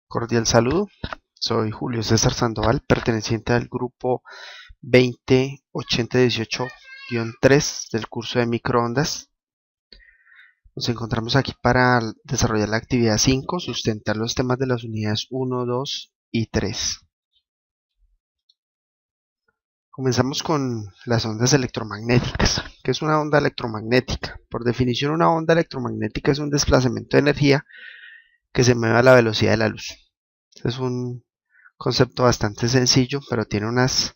Cordial saludo, soy Julio César Sandoval, perteneciente al grupo 208018-3 del curso de microondas. Nos encontramos aquí para desarrollar la actividad 5, sustentar los temas de las unidades 1, 2 y 3. Comenzamos con las ondas electromagnéticas. ¿Qué es una onda electromagnética? Por definición, una onda electromagnética es un desplazamiento de energía que se mueve a la velocidad de la luz. Es un concepto bastante sencillo, pero tiene unas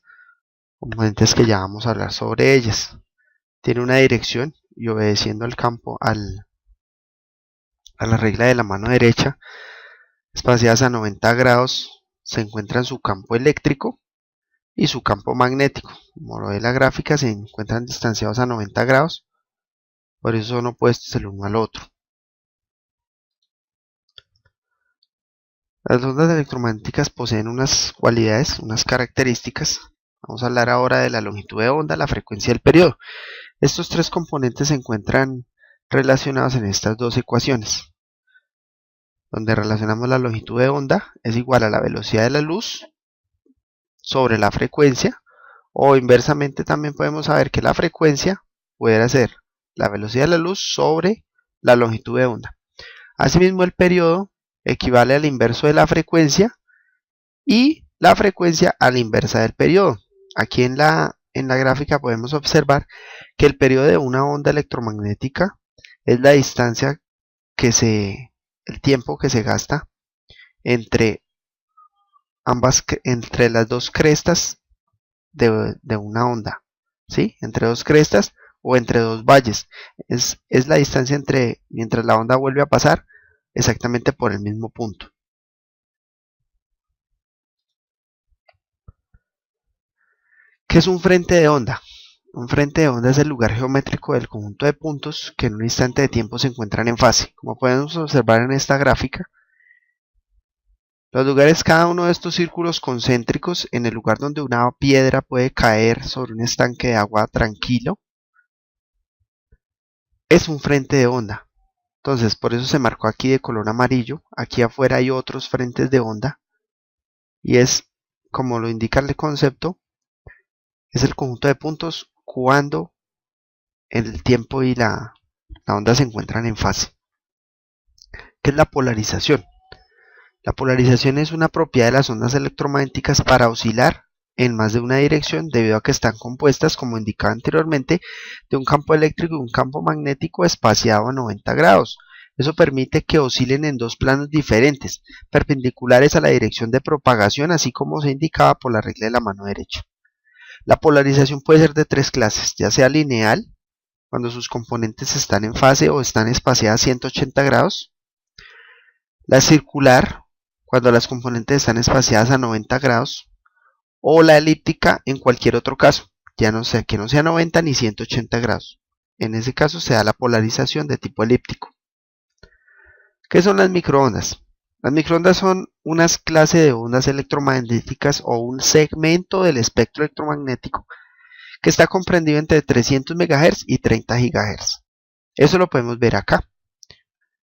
componentes que ya vamos a hablar sobre ellas. Tiene una dirección y obedeciendo al campo, a la regla de la mano derecha, espaciadas a 90 grados, se encuentran su campo eléctrico y su campo magnético. Como lo ve la gráfica, se encuentran distanciados a 90 grados, por eso son opuestos el uno al otro. Las ondas electromagnéticas poseen unas cualidades, unas características. Vamos a hablar ahora de la longitud de onda, la frecuencia y el periodo. Estos tres componentes se encuentran relacionados en estas dos ecuaciones, donde relacionamos la longitud de onda es igual a la velocidad de la luz sobre la frecuencia, o inversamente también podemos saber que la frecuencia puede ser la velocidad de la luz sobre la longitud de onda. Asimismo, el periodo equivale al inverso de la frecuencia y la frecuencia a la inversa del periodo. Aquí en la gráfica podemos observar que el periodo de una onda electromagnética es la distancia el tiempo que se gasta entre las dos crestas de una onda, ¿sí? Entre dos crestas o entre dos valles. Es la distancia mientras la onda vuelve a pasar exactamente por el mismo punto. ¿Qué es un frente de onda? Un frente de onda es el lugar geométrico del conjunto de puntos que en un instante de tiempo se encuentran en fase. Como podemos observar en esta gráfica, los lugares, cada uno de estos círculos concéntricos, en el lugar donde una piedra puede caer sobre un estanque de agua tranquilo, es un frente de onda. Entonces, por eso se marcó aquí de color amarillo. Aquí afuera hay otros frentes de onda. Y es, como lo indica el concepto, es el conjunto de puntos cuando el tiempo y la onda se encuentran en fase. ¿Qué es la polarización? La polarización es una propiedad de las ondas electromagnéticas para oscilar en más de una dirección debido a que están compuestas, como indicaba anteriormente, de un campo eléctrico y un campo magnético espaciado a 90 grados. Eso permite que oscilen en dos planos diferentes, perpendiculares a la dirección de propagación, así como se indicaba por la regla de la mano derecha. La polarización puede ser de tres clases, ya sea lineal, cuando sus componentes están en fase o están espaciadas a 180 grados, la circular, cuando las componentes están espaciadas a 90 grados, o la elíptica en cualquier otro caso, ya no sea que no sea 90 ni 180 grados. En ese caso se da la polarización de tipo elíptico. ¿Qué son las microondas? Las microondas son unas clases de ondas electromagnéticas o un segmento del espectro electromagnético que está comprendido entre 300 MHz y 30 GHz. Eso lo podemos ver acá.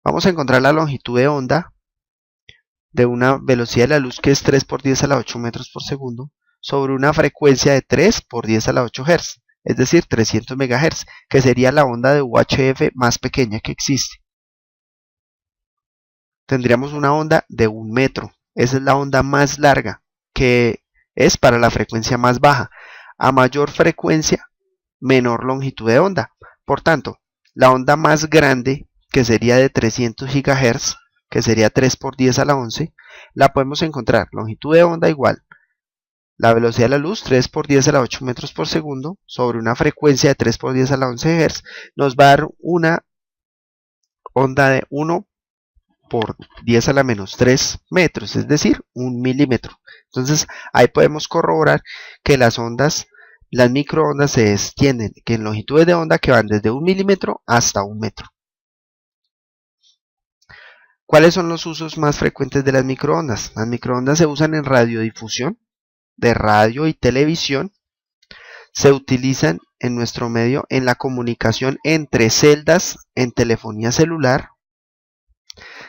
Vamos a encontrar la longitud de onda de una velocidad de la luz que es 3 por 10 a la 8 metros por segundo sobre una frecuencia de 3 por 10 a la 8 Hz, es decir, 300 MHz, que sería la onda de UHF más pequeña que existe. Tendríamos una onda de 1 metro, esa es la onda más larga, que es para la frecuencia más baja. A mayor frecuencia, menor longitud de onda. Por tanto, la onda más grande, que sería de 300 GHz, que sería 3 por 10 a la 11, la podemos encontrar longitud de onda igual la velocidad de la luz, 3 por 10 a la 8 metros por segundo, sobre una frecuencia de 3 por 10 a la 11 Hz, nos va a dar una onda de 1 por 10 a la menos 3 metros, es decir, 1 milímetro. Entonces, ahí podemos corroborar que las microondas se extienden en longitudes de onda que van desde 1 milímetro hasta 1 metro. ¿Cuáles son los usos más frecuentes de las microondas? Las microondas se usan en radiodifusión, de radio y televisión. Se utilizan en nuestro medio en la comunicación entre celdas en telefonía celular.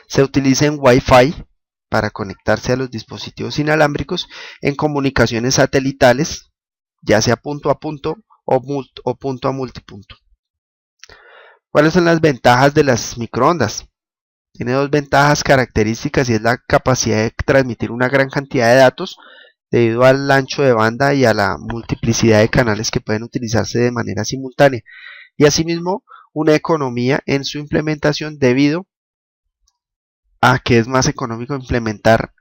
Se utiliza en Wi-Fi para conectarse a los dispositivos inalámbricos en comunicaciones satelitales, ya sea punto a punto o punto a multipunto. ¿Cuáles son las ventajas de las microondas? Tiene dos ventajas características y es la capacidad de transmitir una gran cantidad de datos debido al ancho de banda y a la multiplicidad de canales que pueden utilizarse de manera simultánea, y asimismo una economía en su implementación debido a que es más económico implementar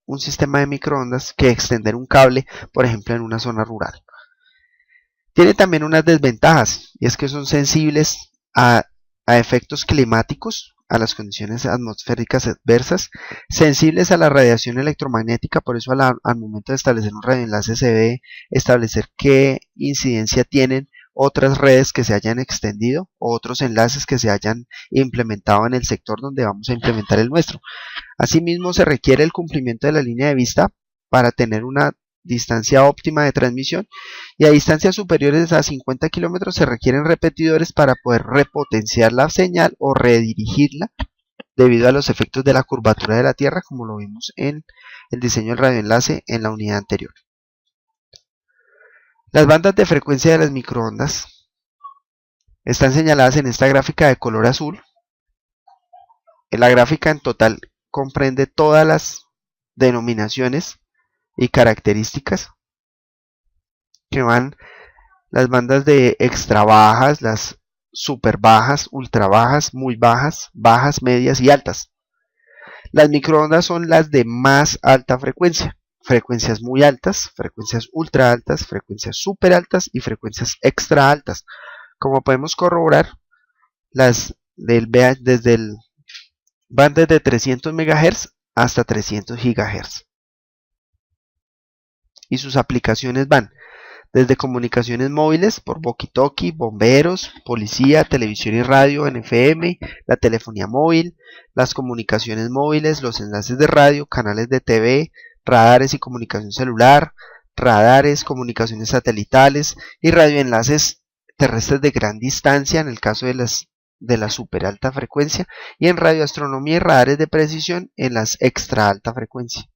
un sistema de microondas que extender un cable, por ejemplo, en una zona rural. Tiene también unas desventajas, y es que son sensibles a efectos climáticos, a las condiciones atmosféricas adversas, sensibles a la radiación electromagnética. Por eso al momento de establecer un radioenlace se debe establecer qué incidencia tienen otras redes que se hayan extendido o otros enlaces que se hayan implementado en el sector donde vamos a implementar el nuestro. Asimismo, se requiere el cumplimiento de la línea de vista para tener una distancia óptima de transmisión, y a distancias superiores a 50 kilómetros se requieren repetidores para poder repotenciar la señal o redirigirla debido a los efectos de la curvatura de la Tierra, como lo vimos en el diseño del radioenlace en la unidad anterior. Las bandas de frecuencia de las microondas están señaladas en esta gráfica de color azul. La gráfica en total comprende todas las denominaciones y características que van las bandas de extra bajas, las super bajas, ultra bajas, muy bajas, bajas, medias y altas. Las microondas son las de más alta frecuencia, frecuencias muy altas, frecuencias ultra altas, frecuencias super altas y frecuencias extra altas. Como podemos corroborar, las desde el bandas de 300 MHz hasta 300 GHz. Y sus aplicaciones van desde comunicaciones móviles por walkie-talkie, bomberos, policía, televisión y radio en FM, la telefonía móvil, las comunicaciones móviles, los enlaces de radio, canales de TV, radares y comunicación celular, radares, comunicaciones satelitales y radioenlaces terrestres de gran distancia en el caso de la super alta frecuencia, y en radioastronomía y radares de precisión en las extra alta frecuencia.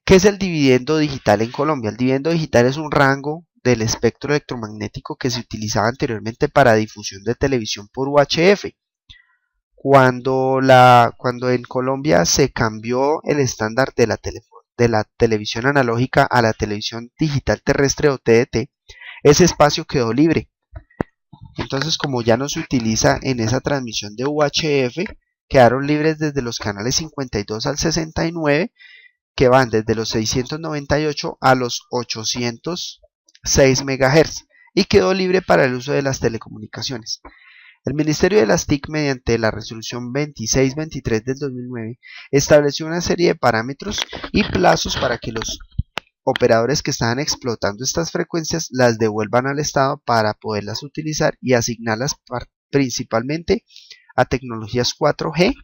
¿Qué es el dividendo digital en Colombia? El dividendo digital es un rango del espectro electromagnético que se utilizaba anteriormente para difusión de televisión por UHF. Cuando en Colombia se cambió el estándar de la televisión analógica a la televisión digital terrestre o TDT, ese espacio quedó libre. Entonces, como ya no se utiliza en esa transmisión de UHF, quedaron libres desde los canales 52 al 69, que van desde los 698 a los 806 MHz, y quedó libre para el uso de las telecomunicaciones. El Ministerio de las TIC, mediante la resolución 2623 del 2009, estableció una serie de parámetros y plazos para que los operadores que estaban explotando estas frecuencias las devuelvan al Estado para poderlas utilizar y asignarlas principalmente a tecnologías 4G,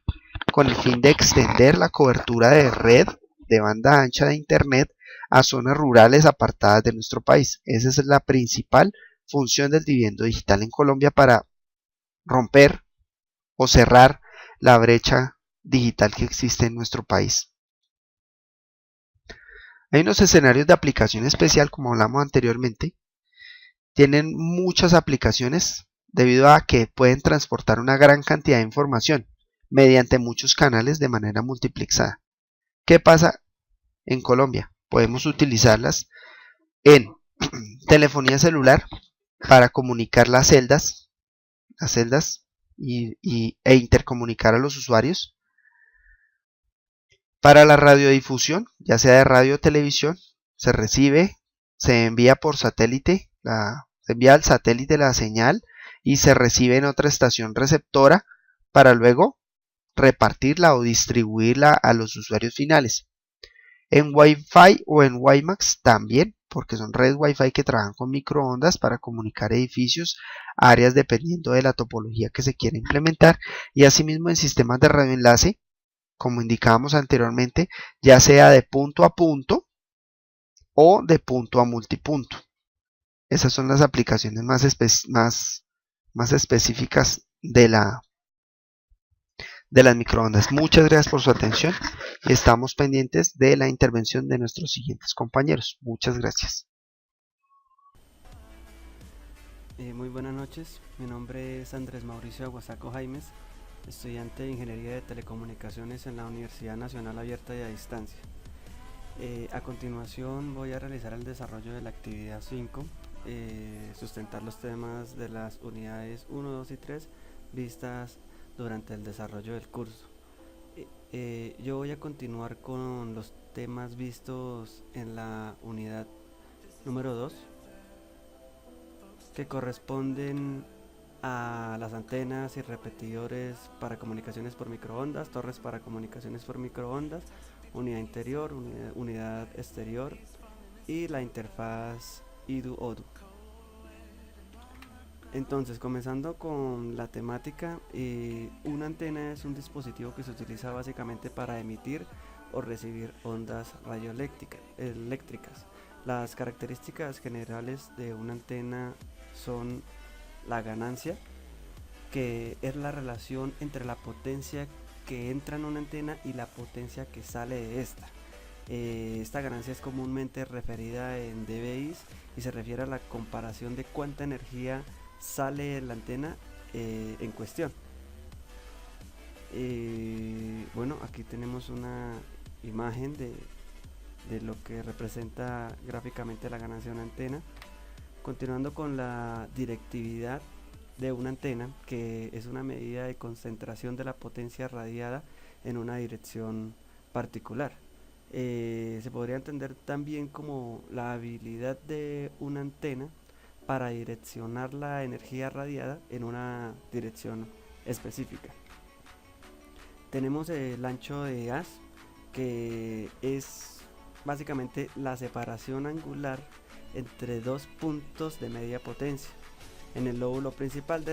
con el fin de extender la cobertura de red de banda ancha de Internet a zonas rurales apartadas de nuestro país. Esa es la principal función del dividendo digital en Colombia, para romper o cerrar la brecha digital que existe en nuestro país. Hay unos escenarios de aplicación especial, como hablamos anteriormente. Tienen muchas aplicaciones debido a que pueden transportar una gran cantidad de información mediante muchos canales de manera multiplexada. ¿Qué pasa en Colombia? Podemos utilizarlas en telefonía celular para comunicar las celdas e intercomunicar a los usuarios. Para la radiodifusión, ya sea de radio o televisión, se envía por satélite, se envía al satélite la señal y se recibe en otra estación receptora para luego repartirla o distribuirla a los usuarios finales. En Wi-Fi o en WiMAX también, porque son redes Wi-Fi que trabajan con microondas para comunicar edificios, áreas, dependiendo de la topología que se quiera implementar, y asimismo en sistemas de radioenlace, como indicábamos anteriormente, ya sea de punto a punto o de punto a multipunto. Esas son las aplicaciones más específicas de de las microondas. Muchas gracias por su atención y estamos pendientes de la intervención de nuestros siguientes compañeros. Muchas gracias. Muy buenas noches, mi nombre es Andrés Mauricio Aguasaco Jaimes, estudiante de Ingeniería de Telecomunicaciones en la Universidad Nacional Abierta y a Distancia. A continuación voy a realizar el desarrollo de la actividad 5, sustentar los temas de las unidades 1, 2 y 3 vistas durante el desarrollo del curso. Yo voy a continuar con los temas vistos en la unidad número 2, que corresponden a las antenas y repetidores para comunicaciones por microondas, torres para comunicaciones por microondas, unidad interior, unidad exterior y la interfaz IDU-ODU. Entonces, comenzando con la temática, una antena es un dispositivo que se utiliza básicamente para emitir o recibir ondas radioeléctricas. Las características generales de una antena son la ganancia, que es la relación entre la potencia que entra en una antena y la potencia que sale de esta. Esta ganancia es comúnmente referida en dBi y se refiere a la comparación de cuánta energía sale de la antena en cuestión. Bueno, aquí tenemos una imagen de lo que representa gráficamente la ganancia de una antena. Continuando con la directividad de una antena, que es una medida de concentración de la potencia radiada en una dirección particular. Se podría entender también como la habilidad de una antena para direccionar la energía radiada en una dirección específica. Tenemos el ancho de haz, que es básicamente la separación angular entre dos puntos de media potencia en el lóbulo principal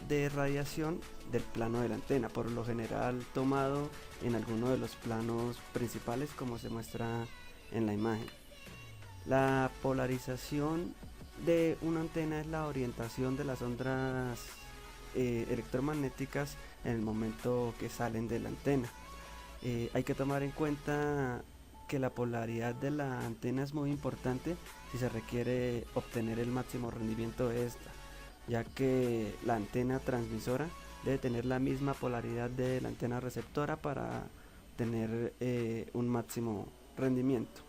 de radiación del plano de la antena, por lo general tomado en alguno de los planos principales, como se muestra en la imagen. La polarización de una antena es la orientación de las ondas electromagnéticas en el momento que salen de la antena. Hay que tomar en cuenta que la polaridad de la antena es muy importante si se requiere obtener el máximo rendimiento de esta, ya que la antena transmisora debe tener la misma polaridad de la antena receptora para tener un máximo rendimiento.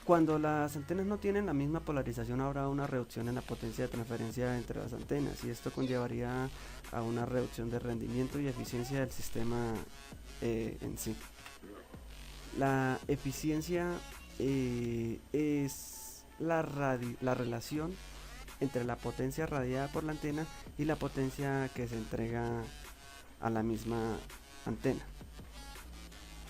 Cuando las antenas no tienen la misma polarización, habrá una reducción en la potencia de transferencia entre las antenas, y esto conllevaría a una reducción de rendimiento y eficiencia del sistema en sí. La eficiencia es la relación entre la potencia radiada por la antena y la potencia que se entrega a la misma antena.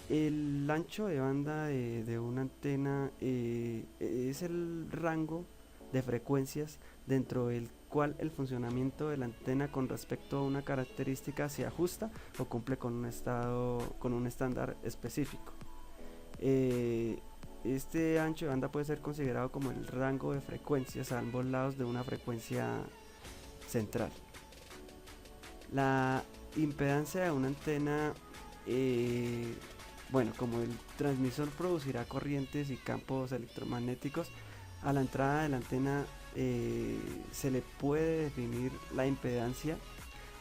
El ancho de banda de una antena es el rango de frecuencias dentro del cual el funcionamiento de la antena con respecto a una característica se ajusta o cumple con un estándar específico. Este ancho de banda puede ser considerado como el rango de frecuencias a ambos lados de una frecuencia central. La impedancia de una antena, bueno, como el transmisor producirá corrientes y campos electromagnéticos, a la entrada de la antena se le puede definir la impedancia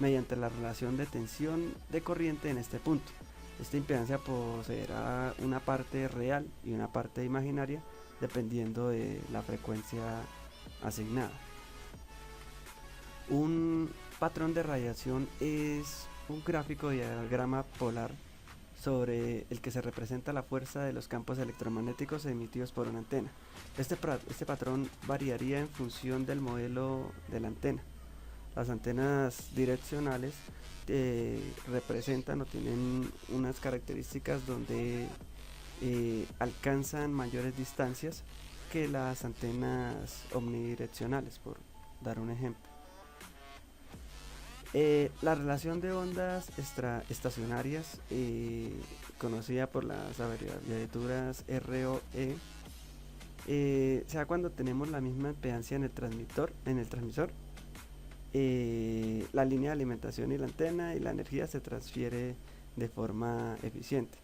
mediante la relación de tensión de corriente en este punto. Esta impedancia poseerá una parte real y una parte imaginaria dependiendo de la frecuencia asignada. Un patrón de radiación es un gráfico diagrama polar sobre el que se representa la fuerza de los campos electromagnéticos emitidos por una antena. Este patrón variaría en función del modelo de la antena. Las antenas direccionales representan o tienen unas características donde alcanzan mayores distancias que las antenas omnidireccionales, por dar un ejemplo. La relación de ondas estacionarias, conocida por las abreviaturas ROE, se da cuando tenemos la misma impedancia en el transmisor la línea de alimentación y la antena, y la energía se transfiere de forma eficiente.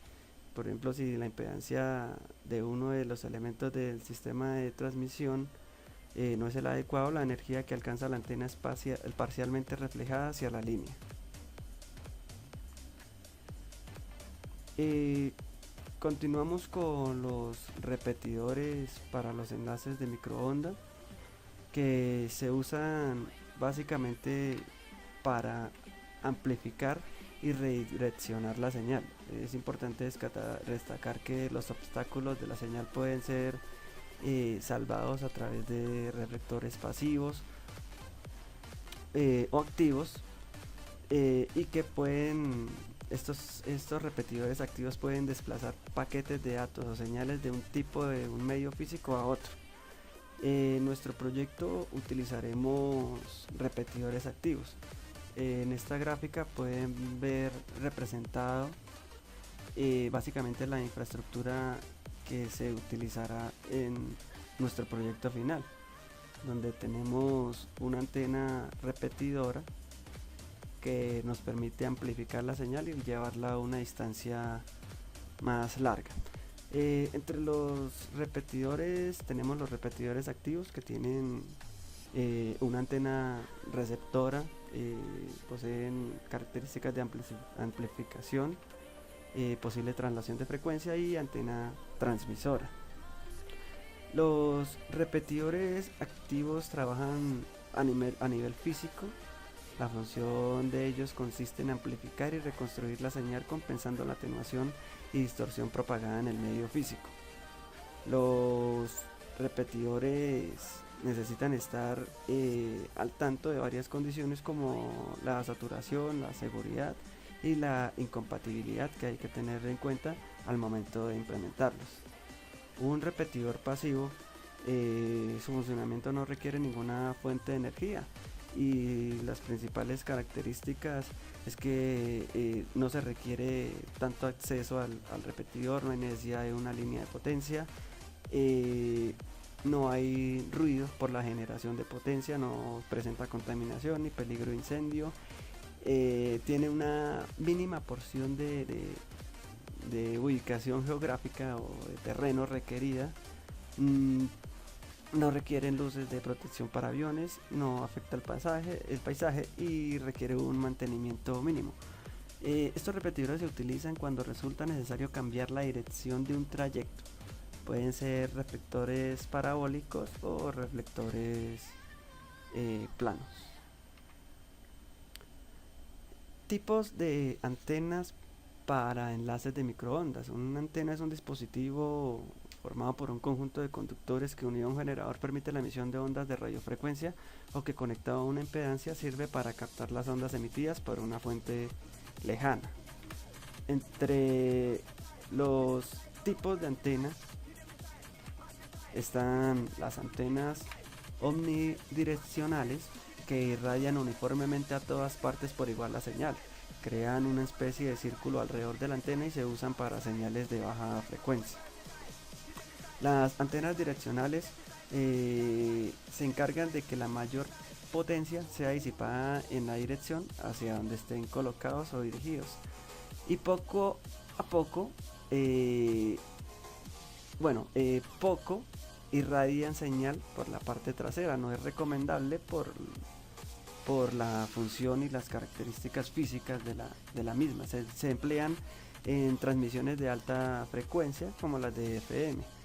Por ejemplo, si la impedancia de uno de los elementos del sistema de transmisión no es el adecuado, la energía que alcanza la antena es parcialmente reflejada hacia la línea. Continuamos con los repetidores para los enlaces de microondas, que se usan básicamente para amplificar y redireccionar la señal. Es importante destacar que los obstáculos de la señal pueden ser salvados a través de reflectores pasivos o activos, y que estos repetidores activos pueden desplazar paquetes de datos o señales de un tipo de un medio físico a otro. En nuestro proyecto utilizaremos repetidores activos. En esta gráfica pueden ver representado básicamente la infraestructura que se utilizará en nuestro proyecto final, donde tenemos una antena repetidora que nos permite amplificar la señal y llevarla a una distancia más larga. Entre los repetidores tenemos los repetidores activos, que tienen una antena receptora, poseen características de amplificación, posible traslación de frecuencia y antena transmisora. Los repetidores activos trabajan a nivel físico. La función de ellos consiste en amplificar y reconstruir la señal, compensando la atenuación y distorsión propagada en el medio físico. Los repetidores necesitan estar al tanto de varias condiciones, como la saturación, la seguridad y la incompatibilidad, que hay que tener en cuenta al momento de implementarlos. Un repetidor pasivo, su funcionamiento no requiere ninguna fuente de energía, y las principales características es que no se requiere tanto acceso al repetidor, no hay necesidad de una línea de potencia, no hay ruido por la generación de potencia, no presenta contaminación ni peligro de incendio, tiene una mínima porción de ubicación geográfica o de terreno requerida, no requieren luces de protección para aviones, no afecta el paisaje y requiere un mantenimiento mínimo. Estos repetidores se utilizan cuando resulta necesario cambiar la dirección de un trayecto. Pueden ser reflectores parabólicos o reflectores planos. Tipos de antenas para enlaces de microondas. Una antena es un dispositivo formado por un conjunto de conductores que, unido a un generador, permite la emisión de ondas de radiofrecuencia, o que, conectado a una impedancia, sirve para captar las ondas emitidas por una fuente lejana. Entre los tipos de antenas están las antenas omnidireccionales, que irradian uniformemente a todas partes por igual la señal. Crean una especie de círculo alrededor de la antena y se usan para señales de baja frecuencia. Las antenas direccionales se encargan de que la mayor potencia sea disipada en la dirección hacia donde estén colocados o dirigidos, y poco a poco poco irradian señal por la parte trasera. No es recomendable por la función y las características físicas de la misma. Se emplean en transmisiones de alta frecuencia, como las de FM.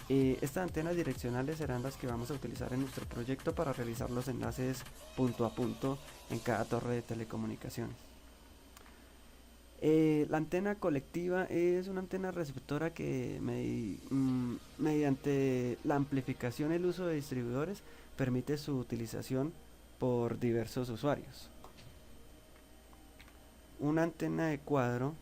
Estas antenas direccionales serán las que vamos a utilizar en nuestro proyecto para realizar los enlaces punto a punto en cada torre de telecomunicaciones. La antena colectiva es una antena receptora que mediante la amplificación y el uso de distribuidores permite su utilización por diversos usuarios. Una antena de cuadro,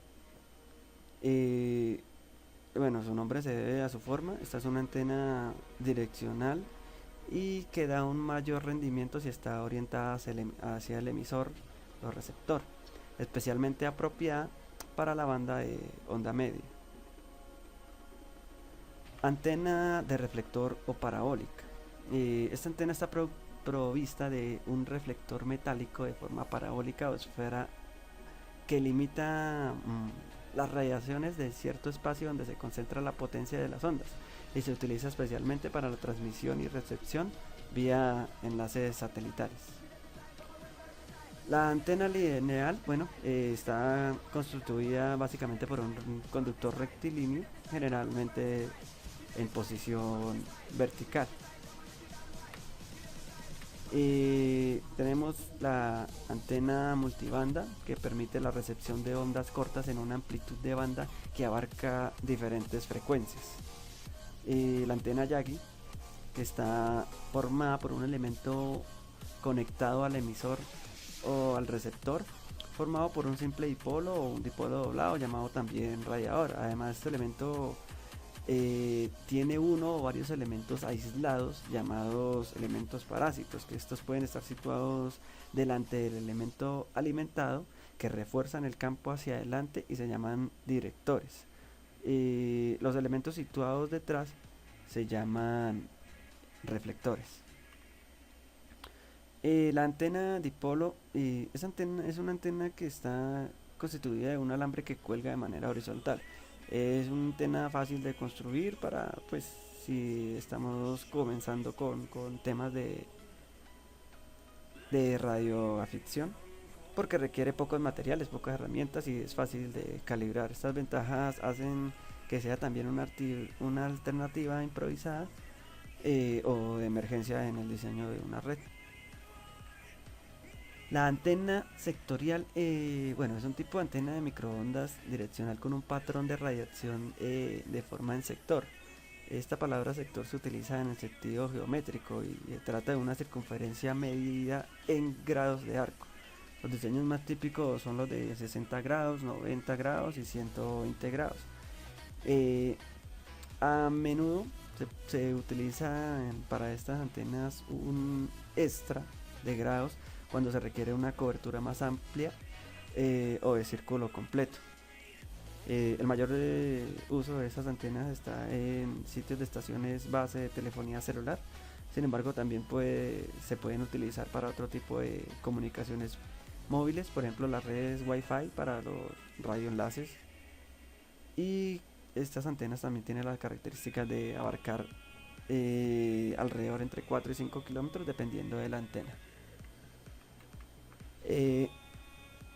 su nombre se debe a su forma. Esta es una antena direccional y que da un mayor rendimiento si está orientada hacia el emisor o receptor, especialmente apropiada para la banda de onda media. Antena de reflector o parabólica. Esta antena está provista de un reflector metálico de forma parabólica o esfera que limita las radiaciones de cierto espacio donde se concentra la potencia de las ondas y se utiliza especialmente para la transmisión y recepción vía enlaces satelitales. La antena lineal, bueno, está constituida básicamente por un conductor rectilíneo, generalmente en posición vertical. Tenemos la antena multibanda que permite la recepción de ondas cortas en una amplitud de banda que abarca diferentes frecuencias. La antena Yagi, que está formada por un elemento conectado al emisor o al receptor, formado por un simple dipolo o un dipolo doblado llamado también radiador. Además, este elemento tiene uno o varios elementos aislados llamados elementos parásitos, que estos pueden estar situados delante del elemento alimentado, que refuerzan el campo hacia adelante y se llaman directores. Los elementos situados detrás se llaman reflectores. La antena dipolo es una antena que está constituida de un alambre que cuelga de manera horizontal. Es una antena fácil de construir para, pues, si estamos comenzando con temas de radioaficción, porque requiere pocos materiales, pocas herramientas y es fácil de calibrar. Estas ventajas hacen que sea también una alternativa improvisada o de emergencia en el diseño de una red. La antena sectorial, bueno, es un tipo de antena de microondas direccional con un patrón de radiación de forma en sector. Esta palabra sector se utiliza en el sentido geométrico y trata de una circunferencia medida en grados de arco. Los diseños más típicos son los de 60 grados, 90 grados y 120 grados. A menudo se utiliza para estas antenas un extra de grados cuando se requiere una cobertura más amplia o de círculo completo. El mayor uso de esas antenas está en sitios de estaciones base de telefonía celular. Sin embargo, también se pueden utilizar para otro tipo de comunicaciones móviles, por ejemplo las redes Wi-Fi para los radioenlaces. Y estas antenas también tienen las características de abarcar alrededor entre 4 y 5 kilómetros dependiendo de la antena.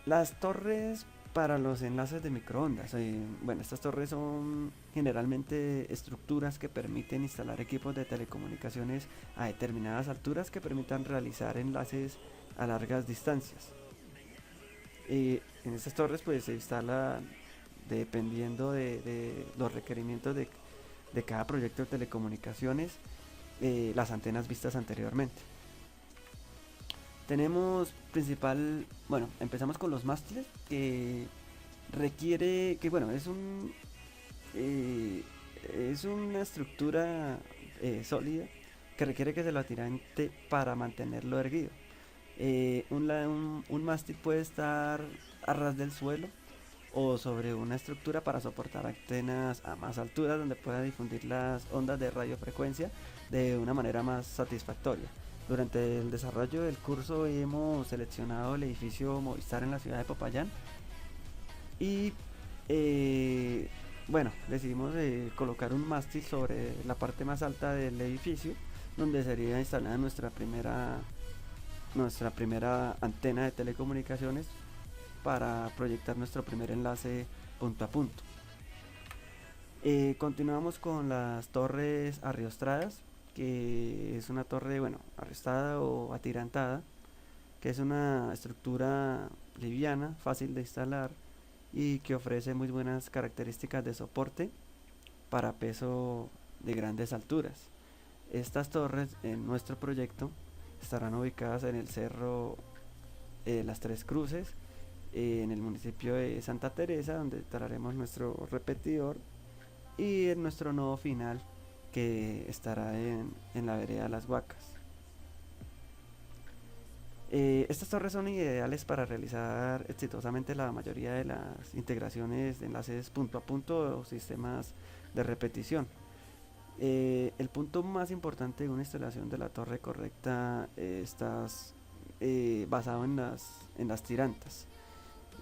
Las torres para los enlaces de microondas. Bueno, estas torres son generalmente estructuras que permiten instalar equipos de telecomunicaciones a determinadas alturas que permitan realizar enlaces a largas distancias. En estas torres pues se instala dependiendo de los requerimientos de cada proyecto de telecomunicaciones las antenas vistas anteriormente. Tenemos bueno, empezamos con los mástiles, que requiere, que bueno, es una estructura sólida que requiere que se lo atirante para mantenerlo erguido. Un mástil puede estar a ras del suelo o sobre una estructura para soportar antenas a más altura donde pueda difundir las ondas de radiofrecuencia de una manera más satisfactoria. Durante el desarrollo del curso hemos seleccionado el edificio Movistar en la ciudad de Popayán y bueno, decidimos colocar un mástil sobre la parte más alta del edificio donde sería instalada nuestra primera antena de telecomunicaciones para proyectar nuestro primer enlace punto a punto. Continuamos con las torres arriostradas, que es una torre, bueno, arrestada o atirantada, que es una estructura liviana, fácil de instalar y que ofrece muy buenas características de soporte para peso de grandes alturas. Estas torres en nuestro proyecto estarán ubicadas en el cerro Las Tres Cruces, en el municipio de Santa Teresa, donde instalaremos nuestro repetidor, y en nuestro nodo final, que estará en la vereda Las Huacas. Estas torres son ideales para realizar exitosamente la mayoría de las integraciones de enlaces punto a punto o sistemas de repetición. El punto más importante de una instalación de la torre correcta está basado en las tirantas.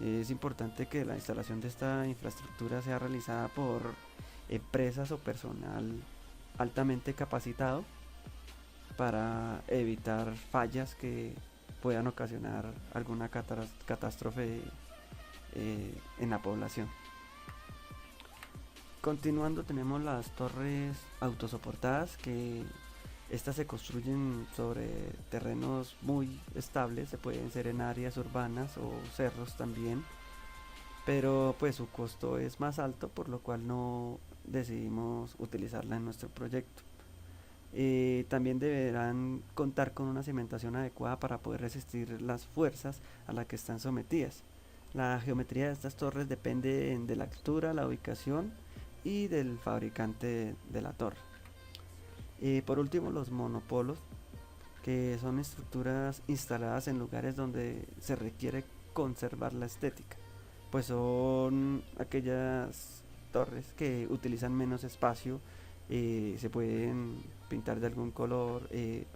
Es importante que la instalación de esta infraestructura sea realizada por empresas o personal altamente capacitado para evitar fallas que puedan ocasionar alguna catástrofe en la población. Continuando tenemos las torres autosoportadas, que estas se construyen sobre terrenos muy estables, se pueden ser en áreas urbanas o cerros también, pero pues su costo es más alto, por lo cual no decidimos utilizarla en nuestro proyecto. También deberán contar con una cimentación adecuada para poder resistir las fuerzas a las que están sometidas. La geometría de estas torres depende de la altura, la ubicación y del fabricante de la torre. Por último, los monopolos, que son estructuras instaladas en lugares donde se requiere conservar la estética, pues son aquellas torres que utilizan menos espacio, se pueden pintar de algún color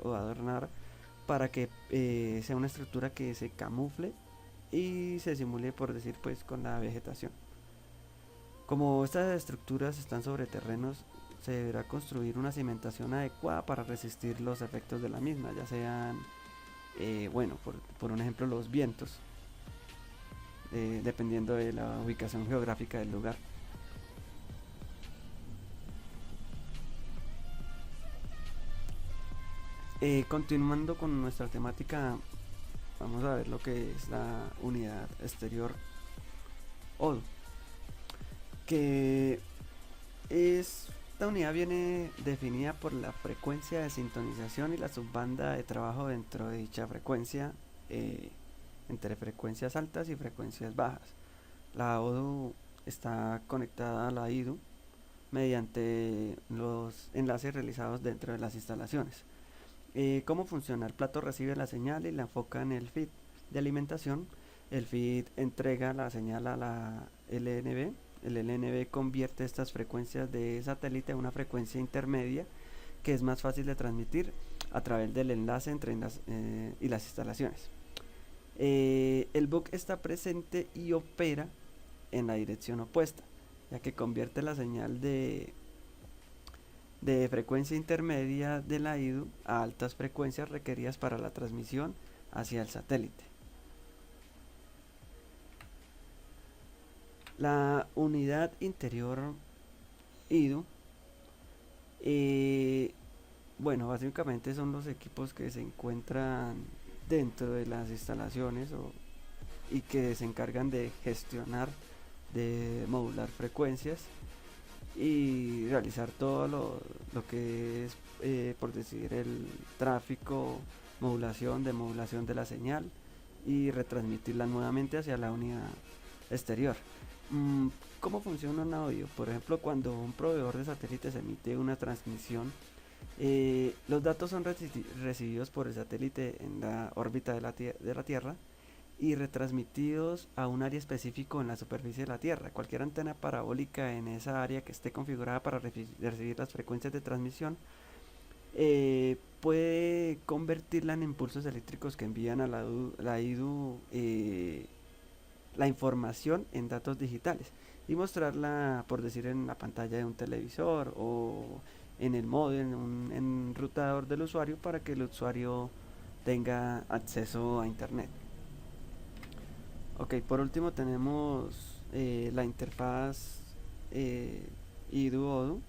o adornar para que sea una estructura que se camufle y se simule, por decir, pues con la vegetación. Como estas estructuras están sobre terrenos, se deberá construir una cimentación adecuada para resistir los efectos de la misma, ya sean, bueno, por un ejemplo, los vientos, dependiendo de la ubicación geográfica del lugar. Continuando con nuestra temática, vamos a ver lo que es la unidad exterior ODU, que esta unidad viene definida por la frecuencia de sintonización y la subbanda de trabajo dentro de dicha frecuencia, eh, entre frecuencias altas y frecuencias bajas. La ODU está conectada a la IDU mediante los enlaces realizados dentro de las instalaciones. ¿Cómo funciona? El plato recibe la señal y la enfoca en el feed de alimentación. El feed entrega la señal a la LNB. El LNB convierte estas frecuencias de satélite a una frecuencia intermedia que es más fácil de transmitir a través del enlace entre y las instalaciones. El bug está presente y opera en la dirección opuesta, ya que convierte la señal de frecuencia intermedia de la IDU a altas frecuencias requeridas para la transmisión hacia el satélite. La unidad interior IDU, bueno, básicamente son los equipos que se encuentran dentro de las instalaciones y que se encargan de gestionar, de modular frecuencias y realizar todo lo que es, por decir, el tráfico, modulación, demodulación de la señal y retransmitirla nuevamente hacia la unidad exterior. Mm, ¿Cómo funciona un audio? Por ejemplo, cuando un proveedor de satélites emite una transmisión, los datos son recibidos por el satélite en la órbita de la Tierra y retransmitidos a un área específico en la superficie de la Tierra. Cualquier antena parabólica en esa área que esté configurada para recibir las frecuencias de transmisión puede convertirla en impulsos eléctricos que envían a la IDU la información en datos digitales y mostrarla, por decir, en la pantalla de un televisor o en el módem, en un enrutador del usuario para que el usuario tenga acceso a internet. Ok, por último tenemos la interfaz IDU-ODU,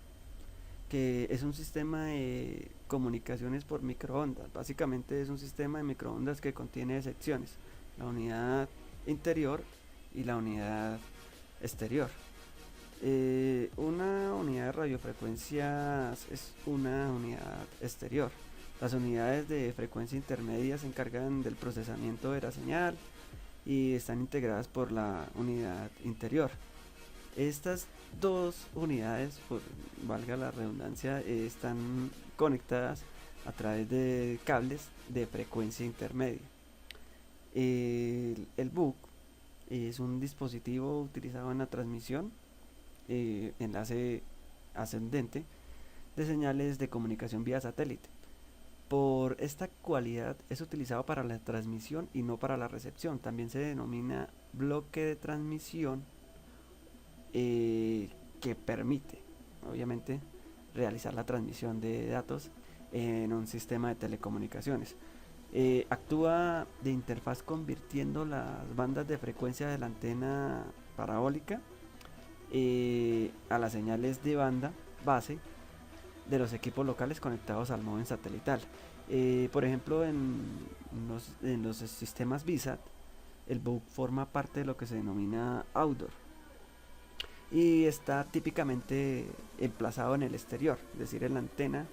que es un sistema de comunicaciones por microondas. Básicamente es un sistema de microondas que contiene secciones, la unidad interior y la unidad exterior. Una unidad de radiofrecuencias es una unidad exterior. Las unidades de frecuencia intermedia se encargan del procesamiento de la señal y están integradas por la unidad interior. Estas dos unidades, por valga la redundancia, están conectadas a través de cables de frecuencia intermedia. El BUC es un dispositivo utilizado en la transmisión, enlace ascendente, de señales de comunicación vía satélite. Por esta cualidad es utilizado para la transmisión y no para la recepción. También se denomina bloque de transmisión, que permite, obviamente, realizar la transmisión de datos en un sistema de telecomunicaciones. Actúa de interfaz convirtiendo las bandas de frecuencia de la antena parabólica a las señales de banda base de los equipos locales conectados al módem satelital. Por ejemplo, en los sistemas VSAT, el BOOC forma parte de lo que se denomina outdoor y está típicamente emplazado en el exterior, es decir, en la antena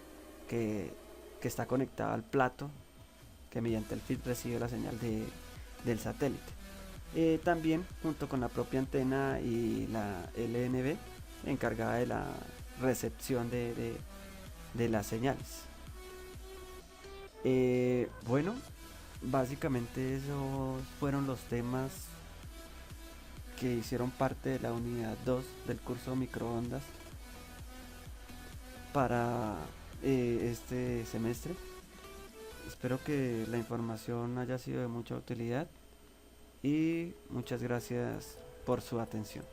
que, que está conectada al plato que mediante el feed recibe la señal del satélite. También junto con la propia antena y la LNB encargada de la recepción de las señales. Bueno, básicamente esos fueron los temas que hicieron parte de la unidad 2 del curso microondas para este semestre. Espero que la información haya sido de mucha utilidad y muchas gracias por su atención.